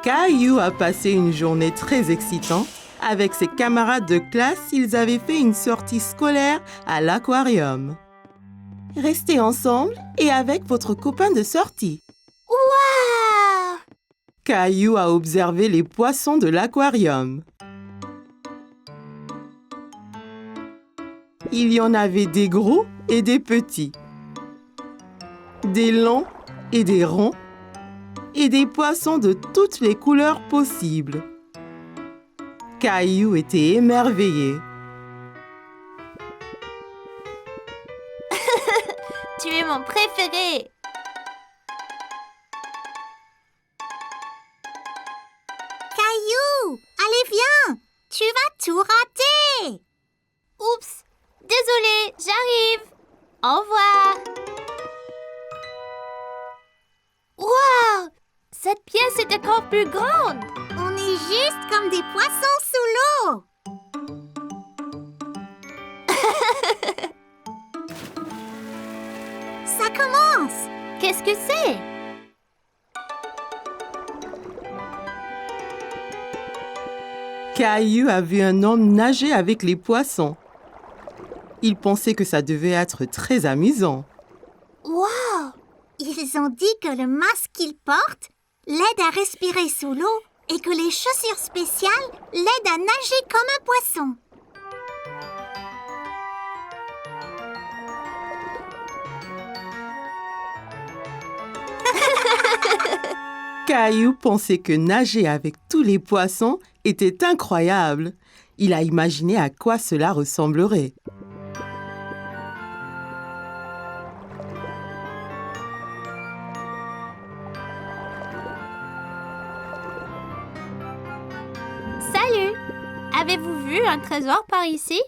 Caillou a passé une journée très excitante. Avec ses camarades de classe, ils avaient fait une sortie scolaire à l'aquarium. Restez ensemble et avec votre copain de sortie. Waouh! Caillou a observé les poissons de l'aquarium. Il y en avait des gros et des petits, des longs et des ronds, et des poissons de toutes les couleurs possibles. Caillou était émerveillé. Tu es mon préféré! Caillou, allez viens! Tu vas tout rater! Oups! Désolée, j'arrive! Au revoir! Waouh! Cette pièce est encore plus grande! On est juste comme des poissons sous l'eau! Ça commence! Qu'est-ce que c'est? Caillou a vu un homme nager avec les poissons. Il pensait que ça devait être très amusant. Wow! Ils ont dit que le masque qu'ils portent l'aide à respirer sous l'eau et que les chaussures spéciales l'aident à nager comme un poisson. Caillou pensait que nager avec tous les poissons était incroyable. Il a imaginé à quoi cela ressemblerait. Salut! Avez-vous vu un trésor par ici?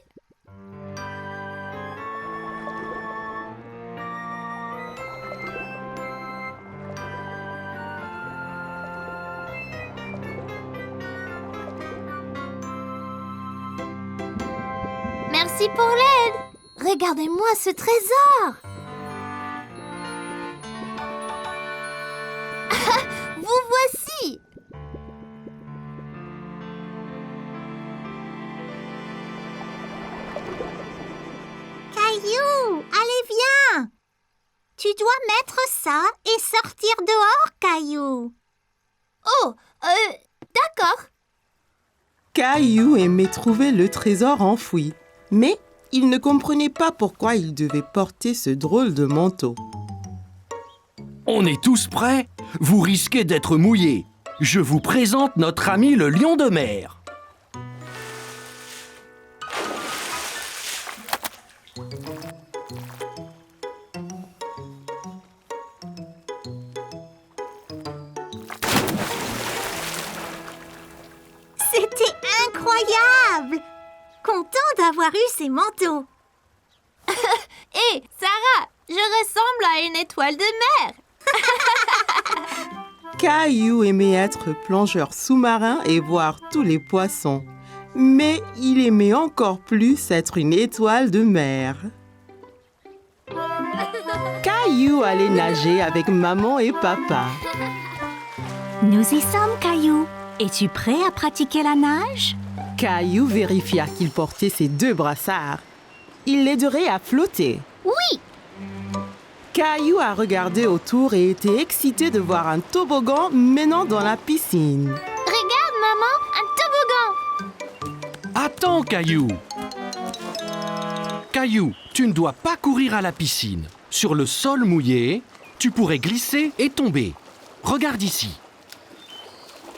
Merci pour l'aide! Regardez-moi ce trésor! Vous voici! Caillou, allez viens! Tu dois mettre ça et sortir dehors, Caillou. Oh, d'accord. Caillou aimait trouver le trésor enfoui, mais il ne comprenait pas pourquoi il devait porter ce drôle de manteau. On est tous prêts? Vous risquez d'être mouillés. Je vous présente notre ami le lion de mer. C'était incroyable! Content d'avoir eu ces manteaux. Hé, Sarah, je ressemble à une étoile de mer. Caillou aimait être plongeur sous-marin et voir tous les poissons. Mais il aimait encore plus être une étoile de mer. Caillou allait nager avec maman et papa. Nous y sommes, Caillou. Es-tu prêt à pratiquer la nage? Caillou vérifia qu'il portait ses 2 brassards. Il l'aiderait à flotter. Oui! Caillou a regardé autour et était excité de voir un toboggan menant dans la piscine. Regarde, maman, un toboggan! Attends, Caillou. Caillou, tu ne dois pas courir à la piscine. Sur le sol mouillé, tu pourrais glisser et tomber. Regarde ici.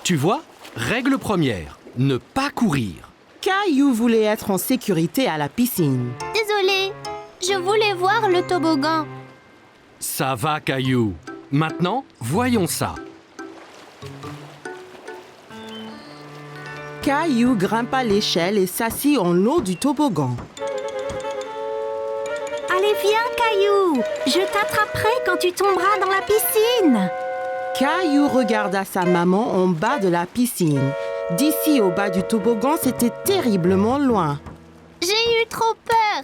Tu vois, règle première, ne pas courir. Caillou voulait être en sécurité à la piscine. Désolée, je voulais voir le toboggan. Ça va, Caillou. Maintenant, voyons ça. Caillou grimpa l'échelle et s'assit en haut du toboggan. Allez, viens, Caillou. Je t'attraperai quand tu tomberas dans la piscine. Caillou regarda sa maman en bas de la piscine. D'ici au bas du toboggan, c'était terriblement loin. J'ai eu trop peur.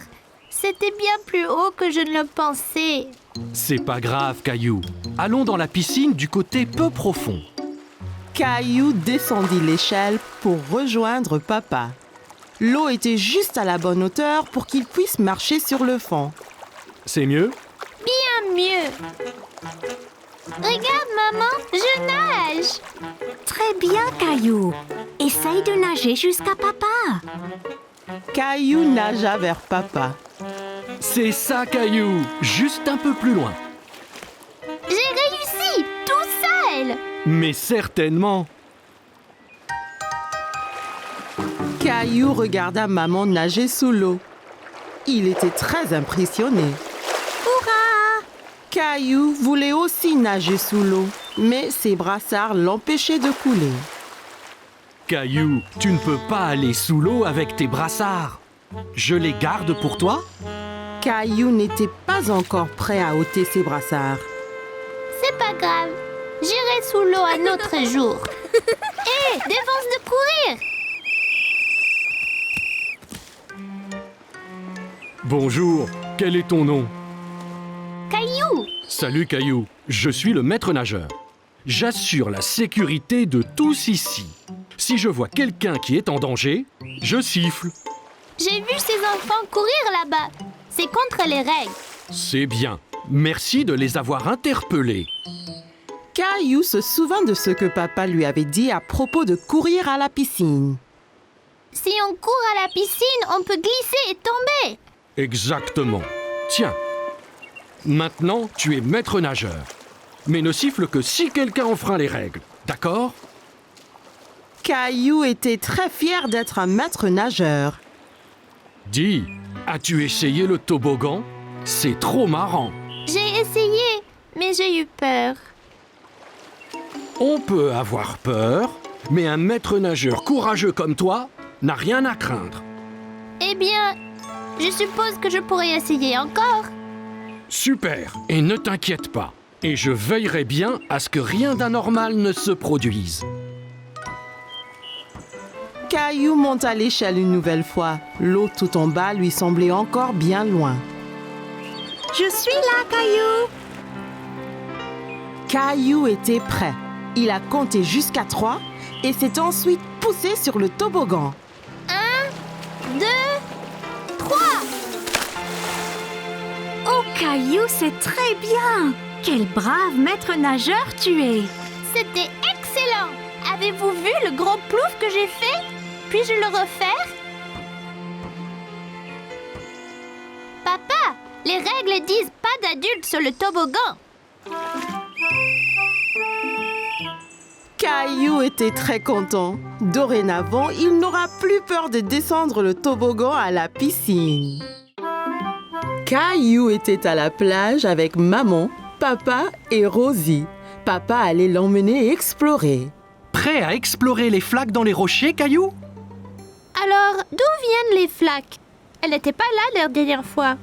C'était bien plus haut que je ne le pensais. C'est pas grave, Caillou. Allons dans la piscine du côté peu profond. Caillou descendit l'échelle pour rejoindre papa. L'eau était juste à la bonne hauteur pour qu'il puisse marcher sur le fond. C'est mieux? Bien mieux. Regarde, maman, je nage. Très bien, Caillou. Essaye de nager jusqu'à papa. Caillou nagea vers papa. C'est ça, Caillou. Juste un peu plus loin. J'ai réussi, tout seul. Mais certainement. Caillou regarda maman nager sous l'eau. Il était très impressionné. Hurrah! Caillou voulait aussi nager sous l'eau, mais ses brassards l'empêchaient de couler. Caillou, tu ne peux pas aller sous l'eau avec tes brassards. Je les garde pour toi? Caillou n'était pas encore prêt à ôter ses brassards. C'est pas grave. J'irai sous l'eau un autre jour. Hé, défense de courir! Bonjour, quel est ton nom? Caillou! Salut Caillou, je suis le maître nageur. J'assure la sécurité de tous ici. Si je vois quelqu'un qui est en danger, je siffle. J'ai vu ces enfants courir là-bas. C'est contre les règles. C'est bien. Merci de les avoir interpellés. Caillou se souvint de ce que papa lui avait dit à propos de courir à la piscine. Si on court à la piscine, on peut glisser et tomber. Exactement. Tiens. Maintenant, tu es maître nageur. Mais ne siffle que si quelqu'un enfreint les règles. D'accord? Caillou était très fier d'être un maître nageur. Dis, as-tu essayé le toboggan? C'est trop marrant. J'ai essayé, mais j'ai eu peur. On peut avoir peur, mais un maître nageur courageux comme toi n'a rien à craindre. Eh bien, je suppose que je pourrais essayer encore. Super, et ne t'inquiète pas. Et je veillerai bien à ce que rien d'anormal ne se produise. Caillou monta l'échelle une nouvelle fois. L'eau tout en bas lui semblait encore bien loin. Je suis là, Caillou. Caillou était prêt. Il a compté jusqu'à 3 et s'est ensuite poussé sur le toboggan. 1, 2, 3. Oh, Caillou, c'est très bien. Quel brave maître nageur tu es. C'était excellent. Avez-vous vu le gros plouf que j'ai fait? Puis-je le refaire? Papa, les règles disent pas d'adultes sur le toboggan. Caillou était très content. Dorénavant, il n'aura plus peur de descendre le toboggan à la piscine. Caillou était à la plage avec maman, papa et Rosie. Papa allait l'emmener explorer. Prêt à explorer les flaques dans les rochers, Caillou? Alors, d'où viennent les flaques? Elles n'étaient pas là la dernière fois.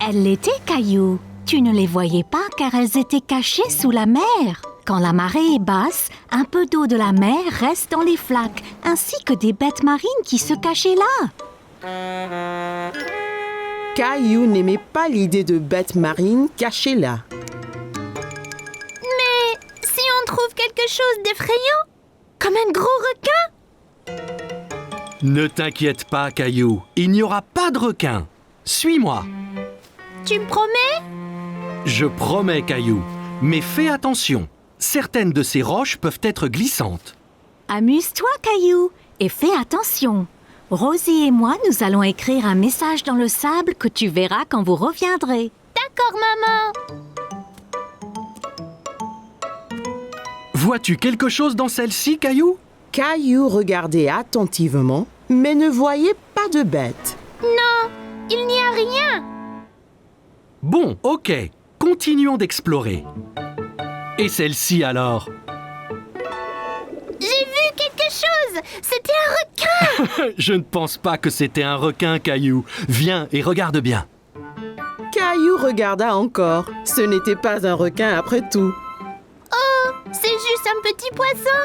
Elles l'étaient, Caillou. Tu ne les voyais pas car elles étaient cachées sous la mer. Quand la marée est basse, un peu d'eau de la mer reste dans les flaques, ainsi que des bêtes marines qui se cachaient là. Caillou n'aimait pas l'idée de bêtes marines cachées là. Mais si on trouve quelque chose d'effrayant, comme un gros requin? Ne t'inquiète pas, Caillou. Il n'y aura pas de requin. Suis-moi. Tu me promets? Je promets, Caillou. Mais fais attention. Certaines de ces roches peuvent être glissantes. Amuse-toi, Caillou, et fais attention. Rosie et moi, nous allons écrire un message dans le sable que tu verras quand vous reviendrez. D'accord, maman. Vois-tu quelque chose dans celle-ci, Caillou? Caillou regardait attentivement, mais ne voyait pas de bête. Non, il n'y a rien. Bon, ok. Continuons d'explorer. Et celle-ci alors? J'ai vu quelque chose. C'était un requin. Je ne pense pas que c'était un requin, Caillou. Viens et regarde bien. Caillou regarda encore. Ce n'était pas un requin après tout. Oh, c'est juste un petit poisson.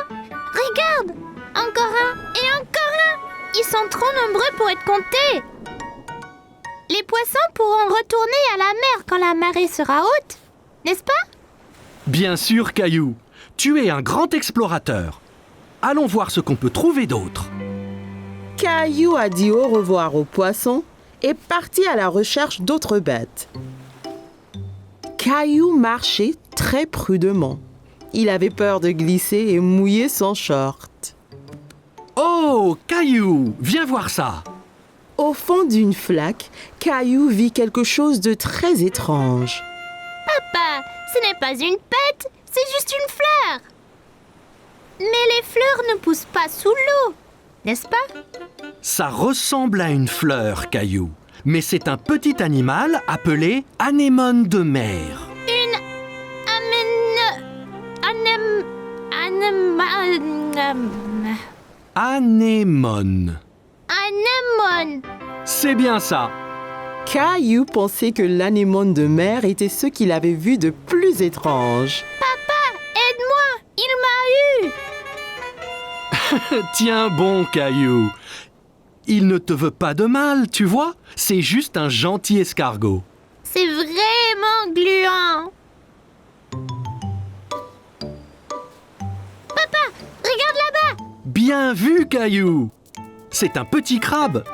Regarde, encore un et encore un. Ils sont trop nombreux pour être comptés. Les poissons pourront retourner à la mer quand la marée sera haute, n'est-ce pas? Bien sûr, Caillou. Tu es un grand explorateur. Allons voir ce qu'on peut trouver d'autre. Caillou a dit au revoir aux poissons et partit à la recherche d'autres bêtes. Caillou marchait très prudemment. Il avait peur de glisser et mouiller son short. Oh, Caillou, viens voir ça. Au fond d'une flaque, Caillou vit quelque chose de très étrange. Papa, ce n'est pas une pète, c'est juste une fleur. Mais les fleurs ne poussent pas sous l'eau, n'est-ce pas? Ça ressemble à une fleur, Caillou. Mais c'est un petit animal appelé anémone de mer. Une Anémone. anémone. C'est bien ça. Caillou pensait que l'anémone de mer était ce qu'il avait vu de plus étrange. Papa, aide-moi, il m'a eu. Tiens bon, Caillou. Il ne te veut pas de mal, tu vois. C'est juste un gentil escargot. C'est vraiment gluant. Papa, regarde là-bas. Bien vu, Caillou. C'est un petit crabe.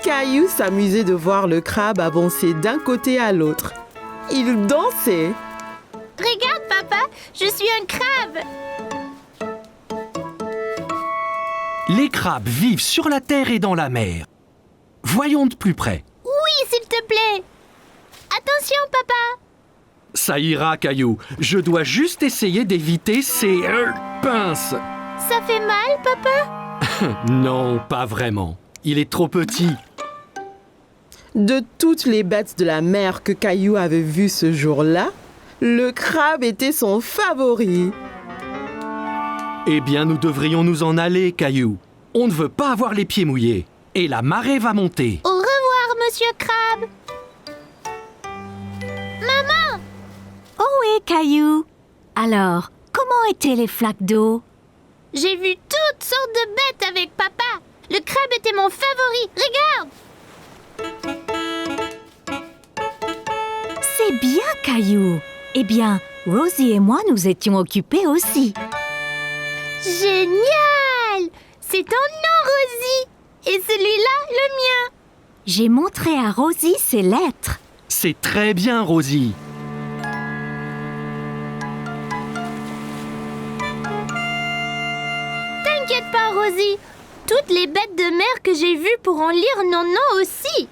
Caillou s'amusait de voir le crabe avancer d'un côté à l'autre. Il dansait. Regarde, papa, je suis un crabe. Les crabes vivent sur la terre et dans la mer. Voyons de plus près. Oui, s'il te plaît. Attention, papa. Ça ira, Caillou. Je dois juste essayer d'éviter ces pinces. Ça fait mal, papa? Non, pas vraiment. Il est trop petit. De toutes les bêtes de la mer que Caillou avait vues ce jour-là, le crabe était son favori. Eh bien, nous devrions nous en aller, Caillou. On ne veut pas avoir les pieds mouillés. Et la marée va monter. Au revoir, monsieur Crabe. Maman! Oh oui, Caillou. Alors, comment étaient les flaques d'eau? J'ai vu toutes sortes de bêtes avec papa. Le crabe était mon favori. Regarde! C'est bien, Caillou. Eh bien, Rosie et moi nous étions occupés aussi. Génial! C'est ton nom, Rosie. Et celui-là, le mien. J'ai montré à Rosie ses lettres. C'est très bien, Rosie. T'inquiète pas, Rosie. Toutes les bêtes de mer que j'ai vues pourront lire nos noms aussi.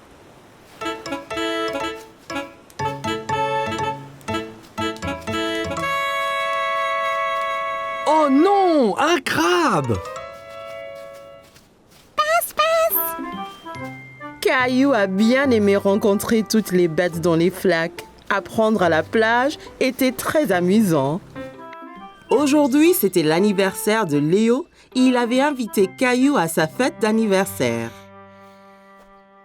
Oh non, un crabe! Caillou a bien aimé rencontrer toutes les bêtes dans les flaques. Apprendre à la plage était très amusant. Aujourd'hui, c'était l'anniversaire de Léo et il avait invité Caillou à sa fête d'anniversaire.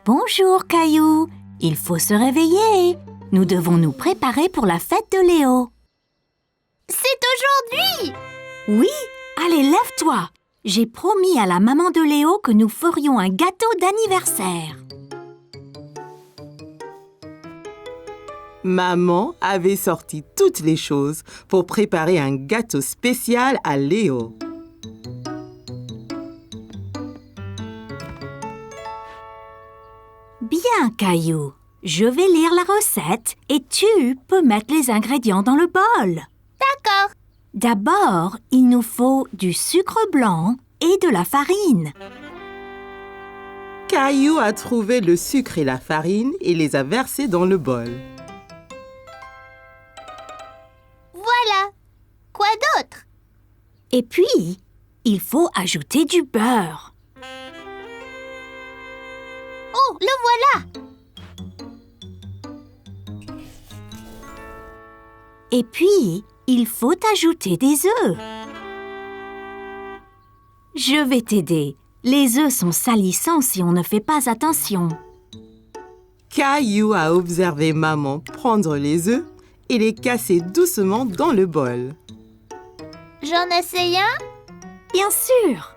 Bonjour, Caillou. Il faut se réveiller. Nous devons nous préparer pour la fête de Léo. C'est aujourd'hui! Oui, allez, lève-toi. J'ai promis à la maman de Léo que nous ferions un gâteau d'anniversaire. Maman avait sorti toutes les choses pour préparer un gâteau spécial à Léo. Bien, Caillou. Je vais lire la recette et tu peux mettre les ingrédients dans le bol. D'accord. D'abord, il nous faut du sucre blanc et de la farine. Caillou a trouvé le sucre et la farine et les a versés dans le bol. Voilà. Quoi d'autre? Et puis, il faut ajouter du beurre. Oh, le voilà! Et puis, il faut ajouter des œufs. Je vais t'aider. Les œufs sont salissants si on ne fait pas attention. Caillou a observé maman prendre les œufs et les casser doucement dans le bol. J'en essaye un? Bien sûr.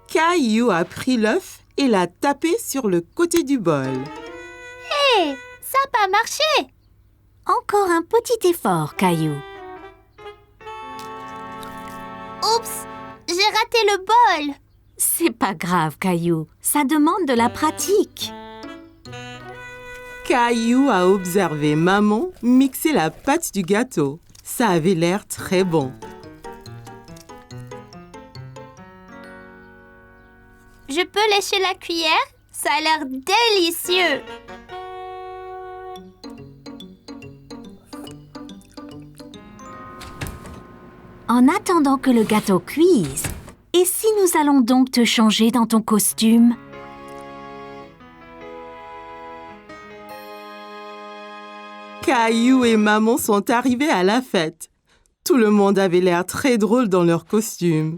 Caillou a pris l'œuf et l'a tapé sur le côté du bol. Hé, ça n'a pas marché! Encore un petit effort, Caillou. Oups, j'ai raté le bol. C'est pas grave, Caillou. Ça demande de la pratique. Caillou a observé maman mixer la pâte du gâteau. Ça avait l'air très bon. Je peux lécher la cuillère? Ça a l'air délicieux. En attendant que le gâteau cuise, et si nous allons donc te changer dans ton costume? Caillou et maman sont arrivés à la fête. Tout le monde avait l'air très drôle dans leur costume.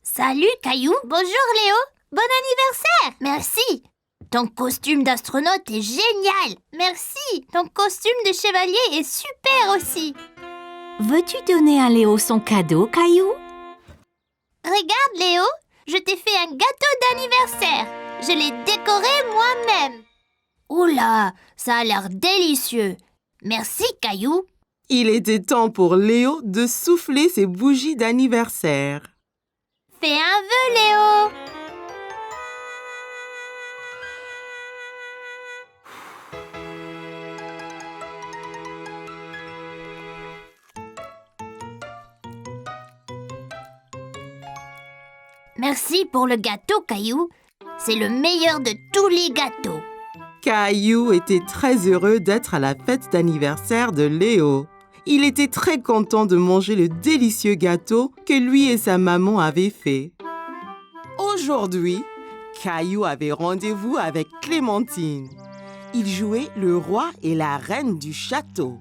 Salut, Caillou. Bonjour, Léo. Bon anniversaire. Merci. Ton costume d'astronaute est génial. Merci. Ton costume de chevalier est super aussi. Veux-tu donner à Léo son cadeau, Caillou? Regarde, Léo. Je t'ai fait un gâteau d'anniversaire. Je l'ai décoré moi-même. Oula, ça a l'air délicieux. Merci, Caillou. Il était temps pour Léo de souffler ses bougies d'anniversaire. Fais un vœu, Léo. Merci pour le gâteau, Caillou. C'est le meilleur de tous les gâteaux. Caillou était très heureux d'être à la fête d'anniversaire de Léo. Il était très content de manger le délicieux gâteau que lui et sa maman avaient fait. Aujourd'hui, Caillou avait rendez-vous avec Clémentine. Ils jouaient le roi et la reine du château.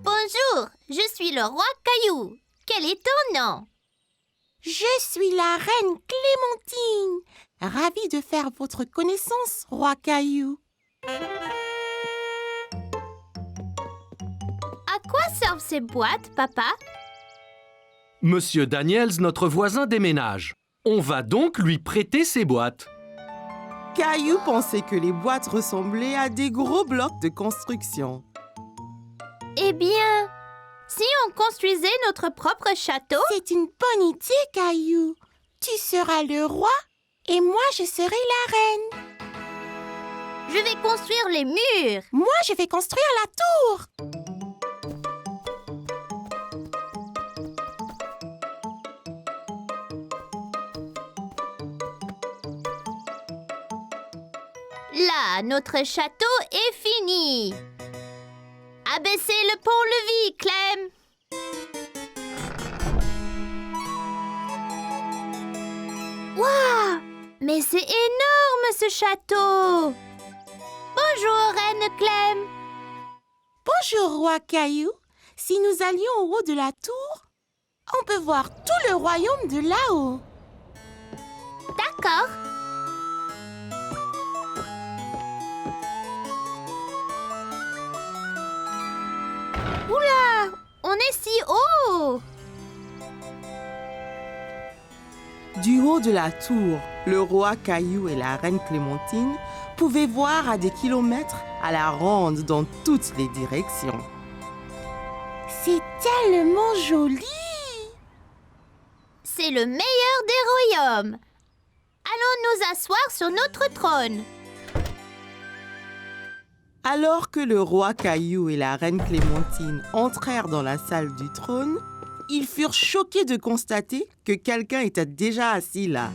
Bonjour, je suis le roi Caillou. Quel est ton nom? Je suis la reine Clémentine. Ravie de faire votre connaissance, roi Caillou. À quoi servent ces boîtes, papa? Monsieur Daniels, notre voisin, déménage. On va donc lui prêter ses boîtes. Caillou pensait que les boîtes ressemblaient à des gros blocs de construction. Eh bien, si on construisait notre propre château? C'est une bonne idée, Caillou. Tu seras le roi et moi, je serai la reine. Je vais construire les murs. Moi, je vais construire la tour. Là, notre château est fini. Abaissez le pont-levis, Clem. Waouh! Mais c'est énorme, ce château. Bonjour, Reine Clem. Bonjour, roi Caillou. Si nous allions au haut de la tour, on peut voir tout le royaume de là-haut. D'accord. Oula! On est si haut! Du haut de la tour, le roi Caillou et la reine Clémentine pouvaient voir à des kilomètres à la ronde dans toutes les directions. C'est tellement joli! C'est le meilleur des royaumes. Allons nous asseoir sur notre trône. Alors que le roi Caillou et la reine Clémentine entrèrent dans la salle du trône, ils furent choqués de constater que quelqu'un était déjà assis là.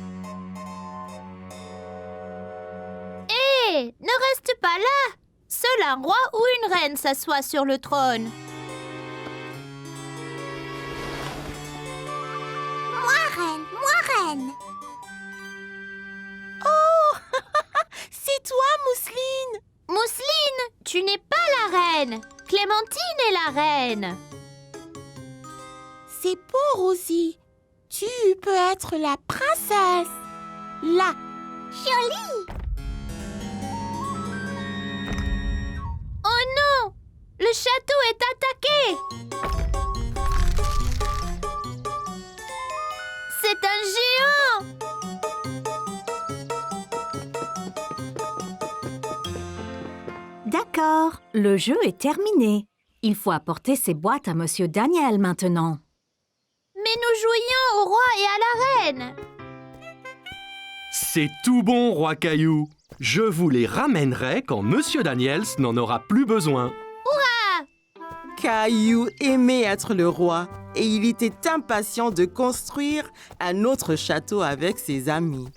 Hé, ne reste pas là. Seul un roi ou une reine s'assoit sur le trône. Moi reine. Oh, c'est toi, Mousseline! Mousseline, tu n'es pas la reine. Clémentine est la reine. C'est bon, Rosie. Tu peux être la princesse. Là. Jolie. Oh non, le château est attaqué. C'est un géant. D'accord, le jeu est terminé. Il faut apporter ces boîtes à Monsieur Daniel maintenant. Mais nous jouions au roi et à la reine. C'est tout bon, roi Caillou. Je vous les ramènerai quand Monsieur Daniels n'en aura plus besoin. Caillou aimait être le roi et il était impatient de construire un autre château avec ses amis.